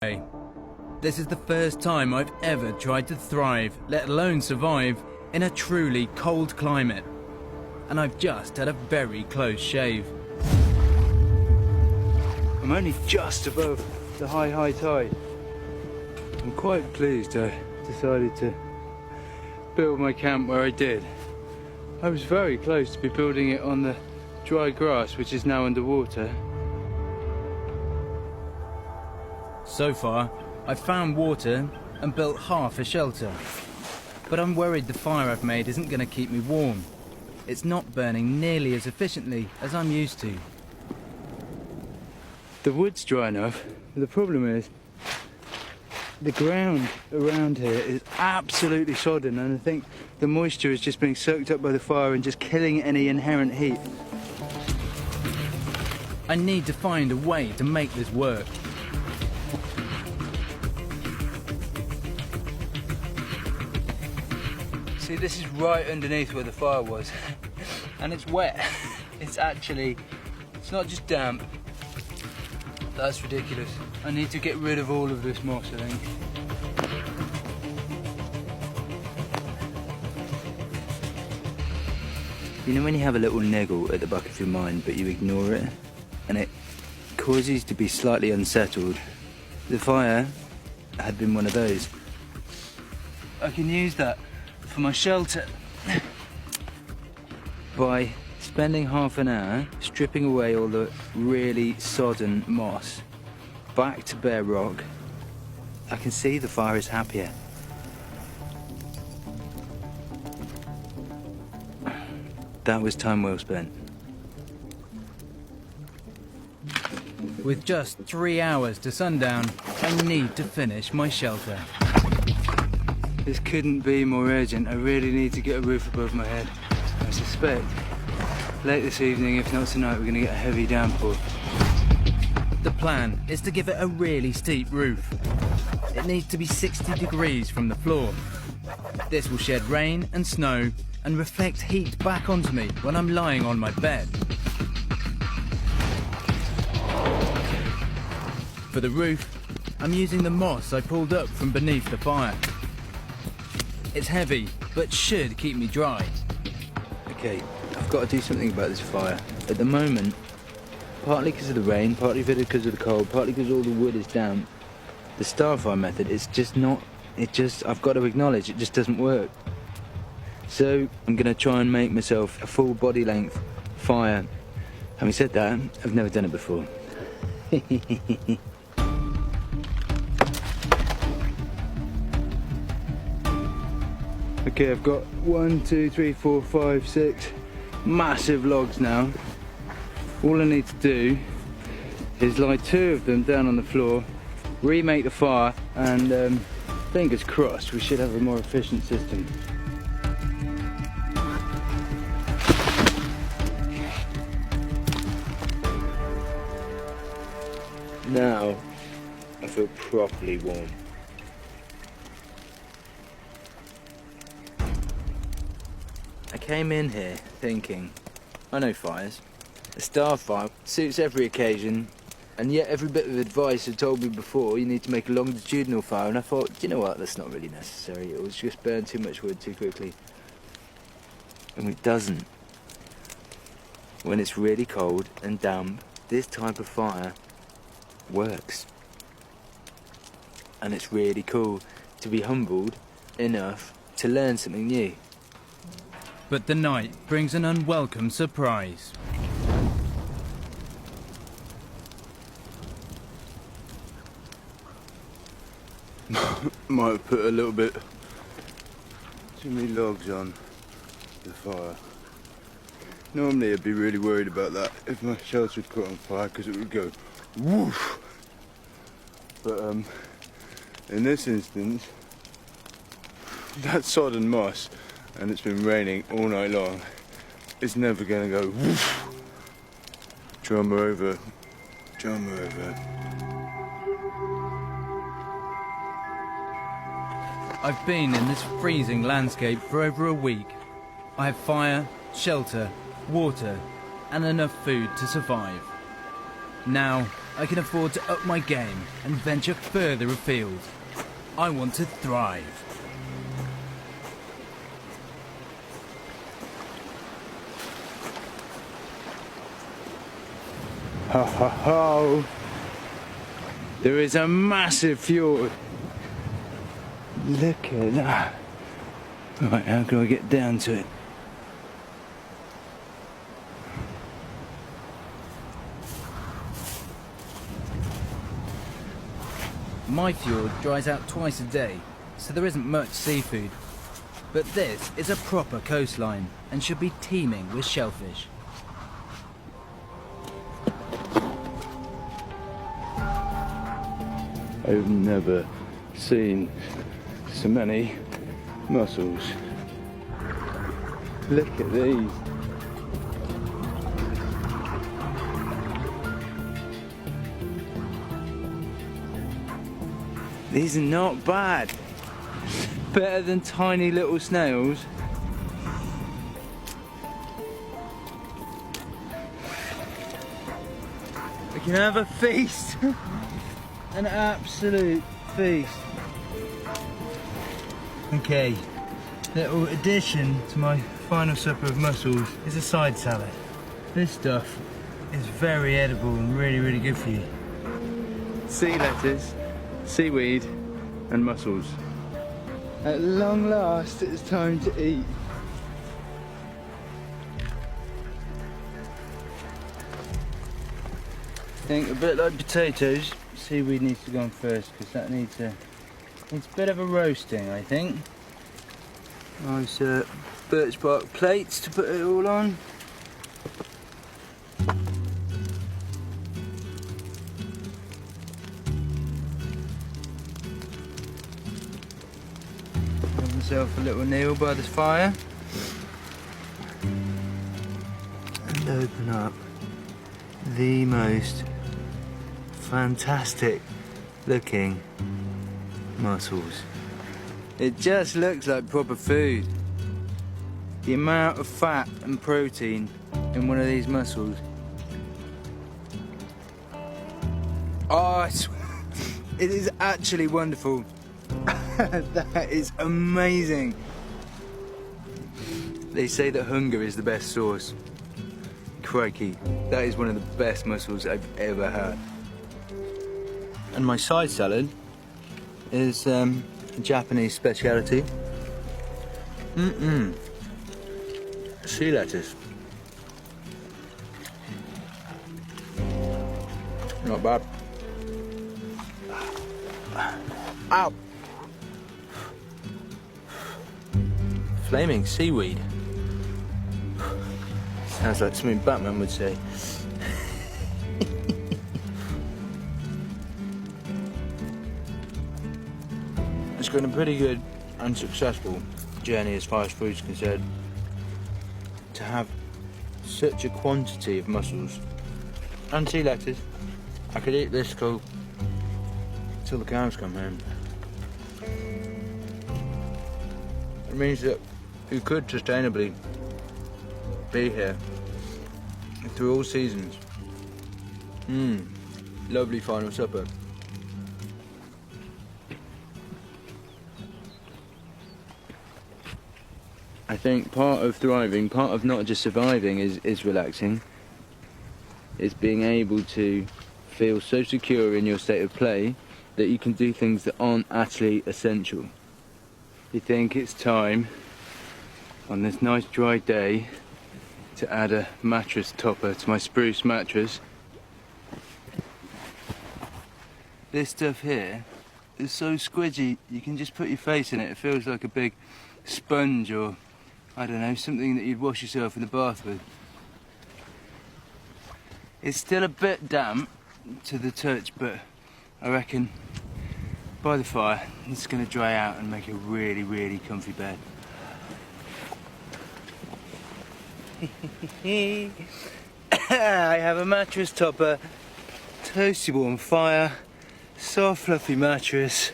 Hey, this is the first time I've ever tried to thrive, let alone survive, in a truly cold climate. And I've just had a very close shave. I'm only just above the high tide. I'm quite pleased I decided to build my camp where I did. I was very close to be building it on the dry grass, which is now underwater. So far, I've found water and built half a shelter. But I'm worried the fire I've made isn't going to keep me warm. It's not burning nearly as efficiently as I'm used to. The wood's dry enough, but the problem is the ground around here is absolutely sodden, and I think the moisture is just being soaked up by the fire and just killing any inherent heat. I need to find a way to make this work. See, this is right underneath where the fire was, and it's wet. It's not just damp. That's ridiculous. I need to get rid of all of this moss, I think. You know when you have a little niggle at the back of your mind, but you ignore it, and it causes you to be slightly unsettled? The fire had been one of those. I can use that for my shelter by spending half an hour stripping away all the really sodden moss back to bare rock. I can see the fire is happier. That was time well spent. With just 3 hours to sundown, I need to finish my shelter. This couldn't be more urgent. I really need to get a roof above my head. I suspect late this evening, if not tonight, we're going to get a heavy downpour. The plan is to give it a really steep roof. It needs to be 60 degrees from the floor. This will shed rain and snow and reflect heat back onto me when I'm lying on my bed. For the roof, I'm using the moss I pulled up from beneath the fire. It's heavy, but should keep me dry. Okay, I've got to do something about this fire. At the moment, partly because of the rain, partly because of the cold, partly because all the wood is damp, the starfire method is just not, I've got to acknowledge, it just doesn't work. So I'm going to try and make myself a full body length fire. Having said that, I've never done it before. Okay, I've got 1, 2, 3, 4, 5, 6 massive logs now. All I need to do is lie 2 of them down on the floor, remake the fire, and fingers crossed we should have a more efficient system. Now I feel properly warm. I came in here thinking, I know fires. A starfire suits every occasion, and yet every bit of advice had told me before you need to make a longitudinal fire, and I thought, you know what, that's not really necessary. It will just burn too much wood too quickly. And it doesn't. When it's really cold and damp, this type of fire works. And it's really cool to be humbled enough to learn something new. But the night brings an unwelcome surprise. Might have put a little bit too many logs on the fire. Normally I'd be really worried about that if my shelter had caught on fire, because it would go whoosh. But in this instance, that sodden moss, and it's been raining all night long, it's never going to go whoosh. Drama over. Drama over. I've been in this freezing landscape for over a week. I have fire, shelter, water, and enough food to survive. Now, I can afford to up my game and venture further afield. I want to thrive. Ho ho ho! There is a massive fjord. Look at that. Right, how can I get down to it? My fjord dries out twice a day, so there isn't much seafood. But this is a proper coastline and should be teeming with shellfish. I've never seen so many mussels. Look at these. These are not bad. Better than tiny little snails. We can have a feast. An absolute feast. Okay, little addition to my final supper of mussels is a side salad. This stuff is very edible and really good for you. Sea lettuce, seaweed and mussels. At long last, it's time to eat. I think a bit like potatoes, seaweed needs to go on first because that needs a bit of a roasting, I think. Nice birch bark plates to put it all on. Have myself a little meal by the fire and open up the most fantastic looking mussels. It just looks like proper food. The amount of fat and protein in one of these mussels. Oh, it is actually wonderful. That is amazing. They say that hunger is the best sauce. Crikey, that is one of the best mussels I've ever had. And my side salad is a Japanese speciality. Sea lettuce. Not bad. Ow! Flaming seaweed. Sounds like something Batman would say. It's been a pretty good and successful journey as far as food's concerned. To have such a quantity of mussels and sea lettuce, I could eat this till the cows come home. It means that you could sustainably be here through all seasons. Lovely final supper. I think part of thriving, part of not just surviving is relaxing. It's being able to feel so secure in your state of play that you can do things that aren't actually essential. You think it's time on this nice dry day to add a mattress topper to my spruce mattress. This stuff here is so squidgy, you can just put your face in it. It feels like a big sponge or, I don't know, something that you'd wash yourself in the bath with. It's still a bit damp to the touch, but I reckon by the fire it's going to dry out and make a really comfy bed. I have a mattress topper, toasty warm fire, soft fluffy mattress.